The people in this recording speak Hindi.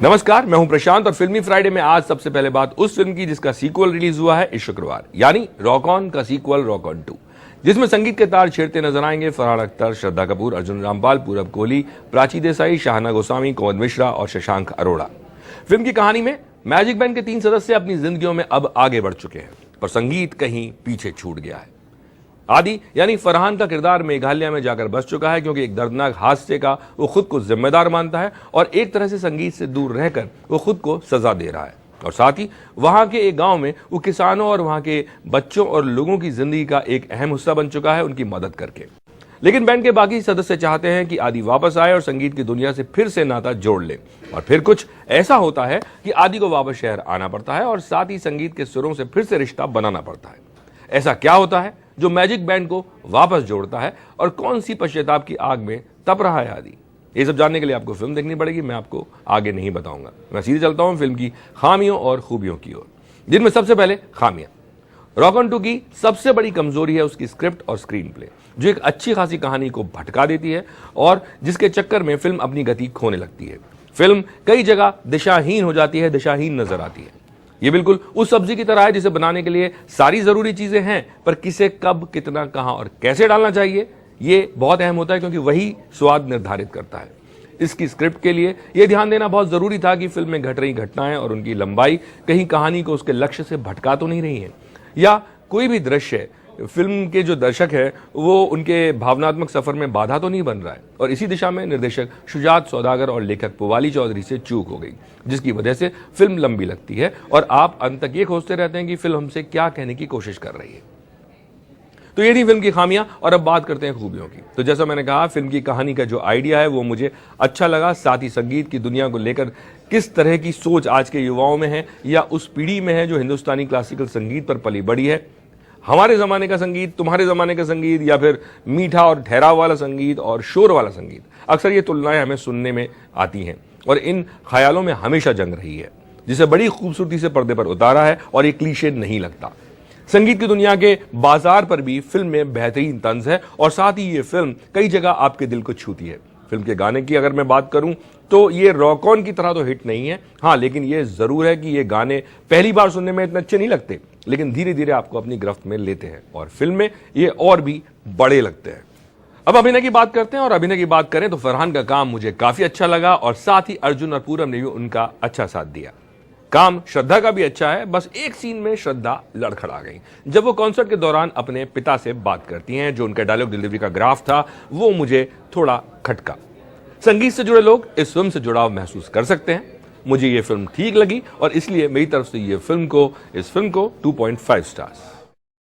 नमस्कार, मैं हूं प्रशांत और फिल्मी फ्राइडे में आज सबसे पहले बात उस फिल्म की जिसका सीक्वल रिलीज हुआ है इस शुक्रवार, यानी रॉक ऑन का सीक्वल रॉक ऑन 2, जिसमें संगीत के तार छेड़ते नजर आएंगे फरहान अख्तर, श्रद्धा कपूर, अर्जुन रामपाल, पूरब कोहली, प्राची देसाई, शाहना गोस्वामी, कोमल मिश्रा और शशांक अरोड़ा। फिल्म की कहानी में मैजिक बैंड के 3 सदस्य अपनी जिंदगियों में अब आगे बढ़ चुके हैं, पर संगीत कहीं पीछे छूट गया है। आदि यानी फरहान का किरदार मेघालय में जाकर बस चुका है क्योंकि एक दर्दनाक हादसे का वो खुद को जिम्मेदार मानता है और एक तरह से संगीत से दूर रहकर वो खुद को सजा दे रहा है। और साथ ही वहां के एक गांव में वो किसानों और वहां के बच्चों और लोगों की जिंदगी का एक अहम हिस्सा बन चुका है उनकी मदद करके। लेकिन बैंड के बाकी सदस्य चाहते हैं कि आदि वापस आए और संगीत की दुनिया से फिर से नाता जोड़ ले। और फिर कुछ ऐसा होता है कि आदि को वापस शहर आना पड़ता है और साथ ही संगीत के सुरों से फिर से रिश्ता बनाना पड़ता है। ऐसा क्या होता है जो मैजिक बैंड को वापस जोड़ता है और कौन सी पश्चाताप की आग में तप रहा है आदि? ये सब जानने के लिए आपको फिल्म देखनी पड़ेगी, मैं आपको आगे नहीं बताऊंगा। मैं सीधे चलता हूं फिल्म की खामियों और खूबियों की ओर, जिनमें सबसे पहले खामियां। रॉक ऑन 2 की सबसे बड़ी कमजोरी है उसकी स्क्रिप्ट और स्क्रीन प्ले, जो एक अच्छी खासी कहानी को भटका देती है और जिसके चक्कर में फिल्म अपनी गति खोने लगती है। फिल्म कई जगह दिशाहीन हो जाती है, दिशाहीन नजर आती है। ये बिल्कुल उस सब्जी की तरह है जिसे बनाने के लिए सारी जरूरी चीजें हैं, पर किसे कब, कितना, कहां और कैसे डालना चाहिए ये बहुत अहम होता है, क्योंकि वही स्वाद निर्धारित करता है। इसकी स्क्रिप्ट के लिए यह ध्यान देना बहुत जरूरी था कि फिल्म में घट रही घटनाएं और उनकी लंबाई कहीं कहानी को उसके लक्ष्य से भटका तो नहीं रही है, या कोई भी दृश्य फिल्म के जो दर्शक है वो उनके भावनात्मक सफर में बाधा तो नहीं बन रहा है। और इसी दिशा में निर्देशक शुजात सौदागर और लेखक पुवाली चौधरी से चूक हो गई, जिसकी वजह से फिल्म लंबी लगती है और आप अंत तक ये खोजते रहते हैं कि फिल्म हमसे क्या कहने की कोशिश कर रही है। तो ये थी फिल्म की खामियां, और अब बात करते हैं खूबियों की। तो जैसा मैंने कहा, फिल्म की कहानी का जो आइडिया है वो मुझे अच्छा लगा। साथ ही संगीत की दुनिया को लेकर किस तरह की सोच आज के युवाओं में है या उस पीढ़ी में है जो हिंदुस्तानी क्लासिकल संगीत पर पली बड़ी है। हमारे जमाने का संगीत, तुम्हारे जमाने का संगीत, या फिर मीठा और ठहराव वाला संगीत और शोर वाला संगीत, अक्सर ये तुलनाएं हमें सुनने में आती हैं और इन ख्यालों में हमेशा जंग रही है, जिसे बड़ी खूबसूरती से पर्दे पर उतारा है और ये क्लीशे नहीं लगता। संगीत की दुनिया के बाजार पर भी फिल्म में बेहतरीन तंज है और साथ ही ये फिल्म कई जगह आपके दिल को छूती है। फिल्म के गाने की अगर मैं बात करूं तो ये रॉक ऑन की तरह तो हिट नहीं है, हाँ, लेकिन ये जरूर है कि ये गाने पहली बार सुनने में इतने अच्छे नहीं लगते, लेकिन धीरे धीरे आपको अपनी गिरफ्त में लेते हैं और फिल्म में ये और भी बड़े लगते हैं। अब अभिनय की बात करते हैं, और अभिनय की बात करें तो फरहान का काम मुझे काफी अच्छा लगा और साथ ही अर्जुन और पूरब ने भी उनका अच्छा साथ दिया। काम श्रद्धा का भी अच्छा है, बस एक सीन में श्रद्धा लड़खड़ा गई जब वो कॉन्सर्ट के दौरान अपने पिता से बात करती हैं। जो उनका डायलॉग डिलीवरी का ग्राफ था वो मुझे थोड़ा खटका। संगीत से जुड़े लोग इस फिल्म से जुड़ाव महसूस कर सकते हैं। मुझे ये फिल्म ठीक लगी और इसलिए मेरी तरफ से इस फिल्म को 2.5 स्टार्स।